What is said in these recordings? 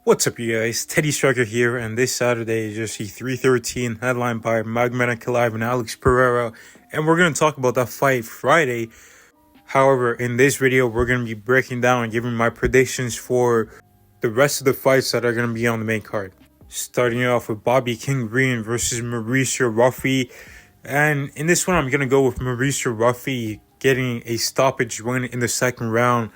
What's up, you guys? Teddy Striker here, and this Saturday is UFC 313, headlined by Magomedov and Alex Pereira, and we're going to talk about that fight Friday. However, in this video, we're going to be breaking down and giving my predictions for the rest of the fights that are going to be on the main card. Starting off with Bobby King Green versus Mauricio Ruffy, and in this one, I'm going to go with Mauricio Ruffy getting a stoppage win in the second round.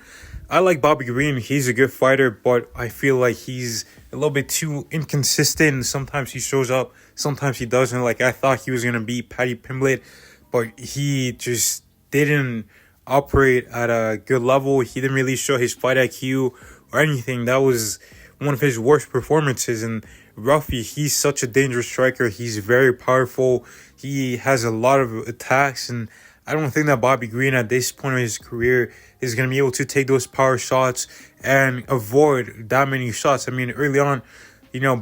I like Bobby Green. He's a good fighter, but I feel like he's a little bit too inconsistent. Sometimes he shows up, sometimes he doesn't. Like, I thought he was going to beat Paddy Pimblett, but he just didn't operate at a good level. He didn't really show his fight IQ or anything. That was one of his worst performances. And Ruffy, he's such a dangerous striker. He's very powerful. He has a lot of attacks, and I don't think that Bobby Green at this point in his career is going to be able to take those power shots and avoid that many shots. I mean, early on,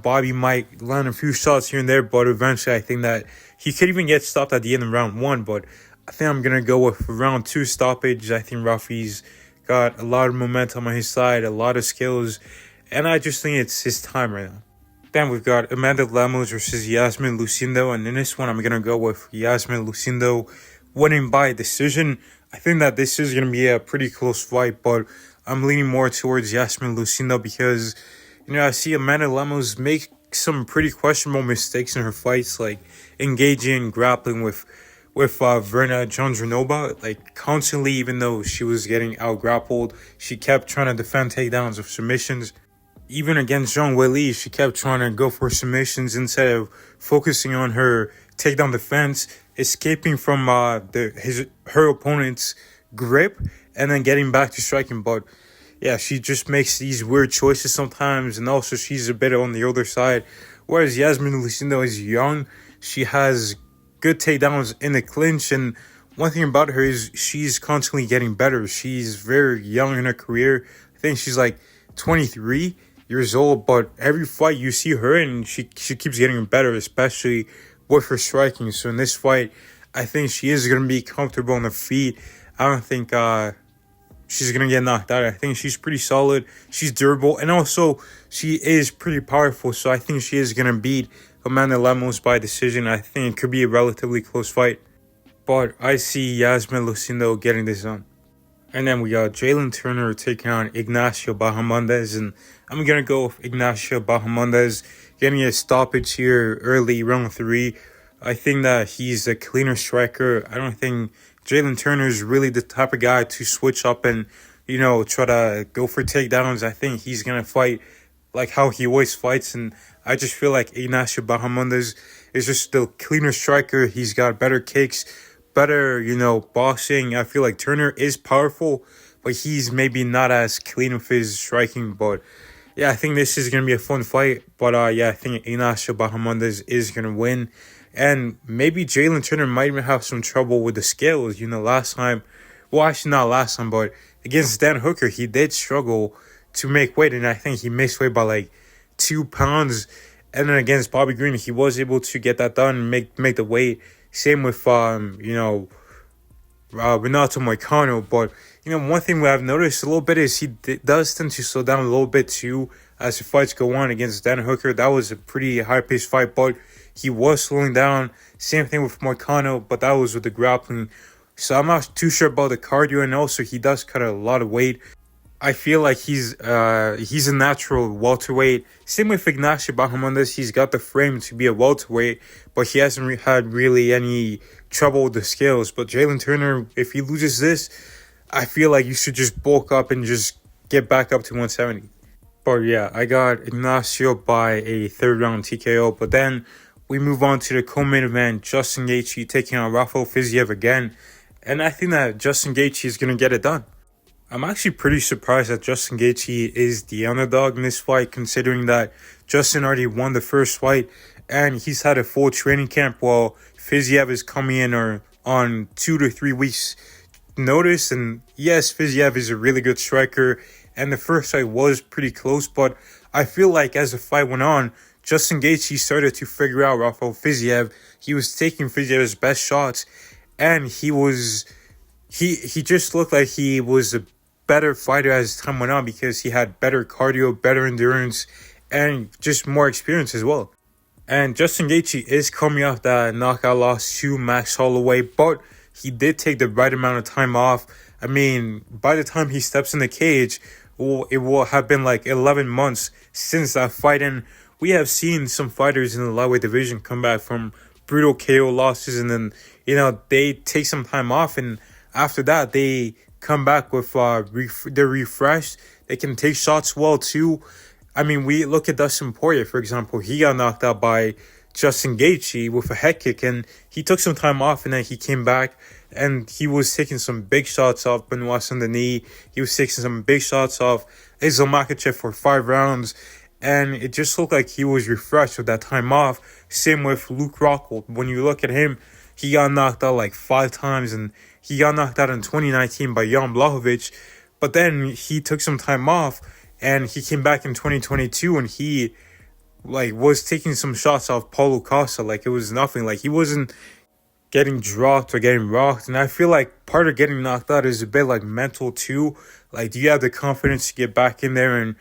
Bobby might land a few shots here and there, but eventually I think that he could even get stopped at the end of round one. But I think I'm going to go with round two stoppage. I think Ruffy's got a lot of momentum on his side, a lot of skills, and I just think it's his time right now. Then we've got Amanda Lemos versus Yasmin Lucindo, and in this one, I'm going to go with Yasmin Lucindo winning by decision. I think that this is going to be a pretty close fight, but I'm leaning more towards Yasmin Lucindo because, I see Amanda Lemos make some pretty questionable mistakes in her fights, like engaging, grappling with Verna Janjanova, like constantly, even though she was getting out-grappled, she kept trying to defend takedowns of submissions. Even against Zhang Weili, she kept trying to go for submissions instead of focusing on her takedown defense, escaping from her opponent's grip, and then getting back to striking. But yeah, she just makes these weird choices sometimes, and also she's a bit on the older side. Whereas Yasmin Lucindo is young, she has good takedowns in the clinch, and one thing about her is she's constantly getting better. She's very young in her career. I think she's like 23 years old, but every fight you see her in, she keeps getting better, especially with her striking. So in this fight, I think she is going to be comfortable on the feet. I don't think she's going to get knocked out. I think she's pretty solid. She's durable, and also she is pretty powerful. So I think she is going to beat Amanda Lemos by decision. I think it could be a relatively close fight, but I see Yasmin Lucindo getting this done. And then we got Jalen Turner taking on Ignacio Bahamondes, and I'm going to go with Ignacio Bahamondes getting a stoppage here early, round 3. I think that he's a cleaner striker. I don't think Jalen Turner is really the type of guy to switch up and, try to go for takedowns. I think he's going to fight like how he always fights, and I just feel like Ignacio Bahamondes is just the cleaner striker. He's got better kicks, better, boxing. I feel like Turner is powerful, but he's maybe not as clean with his striking. But yeah, I think this is going to be a fun fight. But I think Ignacio Bahamondes is going to win. And maybe Jalen Turner might even have some trouble with the scales. Last time, well, actually not last time, but against Dan Hooker, he did struggle to make weight. And I think he missed weight by like 2 pounds. And then against Bobby Green, he was able to get that done and make the weight. Same with, Renato Moicano. But, one thing I've noticed a little bit is he does tend to slow down a little bit too as the fights go on against Dan Hooker. That was a pretty high-paced fight, but he was slowing down. Same thing with Moicano, but that was with the grappling. So I'm not too sure about the cardio, and also he does cut a lot of weight. I feel like he's a natural welterweight. Same with Ignacio Bahamondes. He's got the frame to be a welterweight, but he hasn't had really any trouble with the scales. But Jalen Turner, if he loses this, I feel like you should just bulk up and just get back up to 170. But yeah, I got Ignacio by a third round TKO. But then we move on to the co-main event, Justin Gaethje taking on Rafael Fiziev again. And I think that Justin Gaethje is going to get it done. I'm actually pretty surprised that Justin Gaethje is the underdog in this fight, considering that Justin already won the first fight and he's had a full training camp while Fiziev is coming in on 2 to 3 weeks notice. And yes, Fiziev is a really good striker, and the first fight was pretty close, but I feel like as the fight went on, Justin Gaethje started to figure out Rafael Fiziev. He was taking Fiziev's best shots, and he just looked like he was a better fighter as time went on because he had better cardio, better endurance, and just more experience as well. And Justin Gaethje is coming off that knockout loss to Max Holloway, but he did take the right amount of time off. I mean, by the time he steps in the cage, it will have been like 11 months since that fight. And we have seen some fighters in the lightweight division come back from brutal KO losses, and then, they take some time off. And after that, they come back with, they're refreshed. They can take shots well too. I mean, we look at Dustin Poirier, for example. He got knocked out by Justin Gaethje with a head kick, and he took some time off, and then he came back, and he was taking some big shots off Benoit on the knee. He was taking some big shots off Islam Makhachev for 5 rounds, and it just looked like he was refreshed with that time off. Same with Luke Rockhold. When you look at him, he got knocked out like 5 times, and he got knocked out in 2019 by Jan Blachowicz, but then he took some time off, and he came back in 2022, and he was taking some shots off Paulo Costa like it was nothing. Like, he wasn't getting dropped or getting rocked. And I feel like part of getting knocked out is a bit like mental too. Like, do you have the confidence to get back in there and,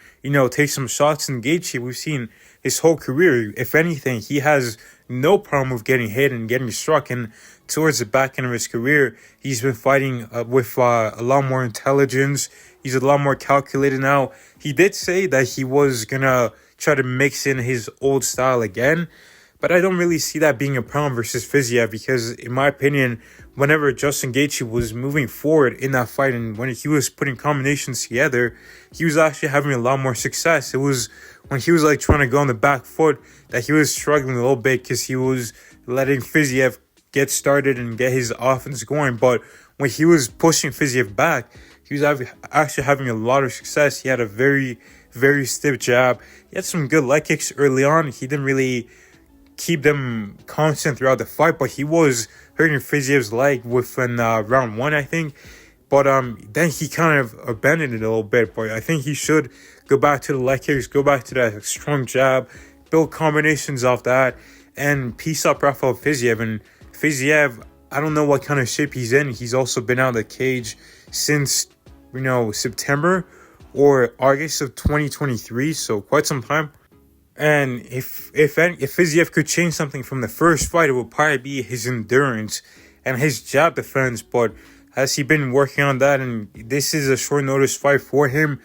take some shots? And Gaethje, we've seen his whole career, if anything, he has no problem with getting hit and getting struck. And towards the back end of his career, he's been fighting with a lot more intelligence. He's a lot more calculated now. He did say that he was going to try to mix in his old style again, but I don't really see that being a problem versus Fiziev, because in my opinion, whenever Justin Gaethje was moving forward in that fight and when he was putting combinations together, he was actually having a lot more success. It was when he was trying to go on the back foot that he was struggling a little bit, because he was letting Fiziev get started and get his offense going. But when he was pushing Fiziev back, he was actually having a lot of success. He had a very, very stiff jab. He had some good leg kicks early on. He didn't really keep them constant throughout the fight, but he was hurting Fiziev's leg within round 1, I think. But then he kind of abandoned it a little bit. But I think he should go back to the leg kicks, go back to that strong jab, build combinations off that, and piece up Rafael Fiziev. And Fiziev, I don't know what kind of shape he's in. He's also been out of the cage since, September or August of 2023, so quite some time. And if Fiziev could change something from the first fight, it would probably be his endurance and his jab defense. But has he been working on that? And this is a short notice fight for him,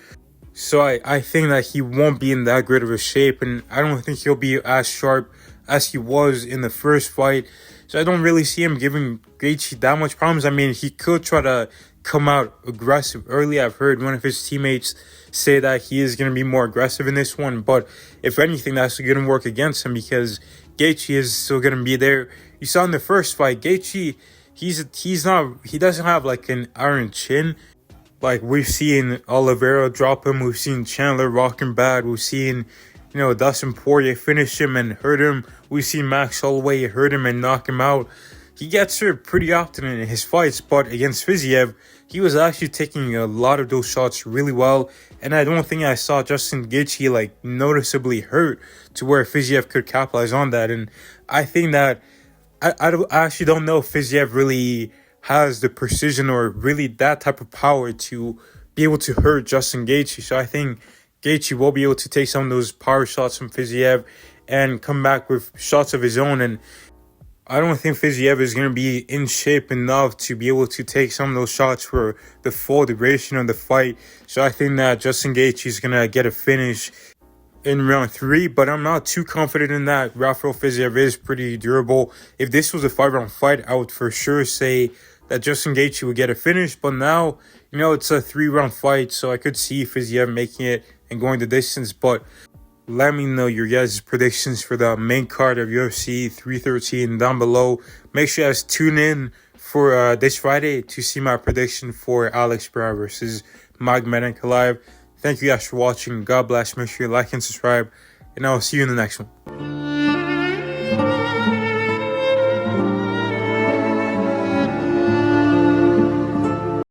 so I think that he won't be in that great of a shape, and I don't think he'll be as sharp as he was in the first fight. So I don't really see him giving Gaethje that much problems. I mean, he could try to come out aggressive early. I've heard one of his teammates say that he is going to be more aggressive in this one, but if anything, that's going to work against him, because Gaethje is still going to be there. You saw in the first fight, Gaethje, he doesn't have an iron chin. Like, we've seen Oliveira drop him, we've seen Chandler rock him bad, we've seen Dustin Poirier finish him and hurt him, we've seen Max Holloway hurt him and knock him out. He gets hurt pretty often in his fights, but against Fiziev, he was actually taking a lot of those shots really well, and I don't think I saw Justin Gaethje noticeably hurt to where Fiziev could capitalize on that. And I think that I actually don't know if Fiziev really has the precision or really that type of power to be able to hurt Justin Gaethje. So I think Gaethje will be able to take some of those power shots from Fiziev and come back with shots of his own. And I don't think Fiziev is going to be in shape enough to be able to take some of those shots for the full duration of the fight. So I think that Justin Gaethje is going to get a finish in round 3, but I'm not too confident in that. Rafael Fiziev is pretty durable. If this was a 5-round fight, I would for sure say that Justin Gaethje would get a finish, but now, it's a 3-round fight, so I could see Fiziev making it and going the distance. But let me know your guys' predictions for the main card of UFC 313 down below. Make sure you guys tune in for this Friday to see my prediction for Alex Pereira versus Magmed Ankalaev. Thank you guys for watching. God bless. Make sure you like and subscribe, and I'll see you in the next one.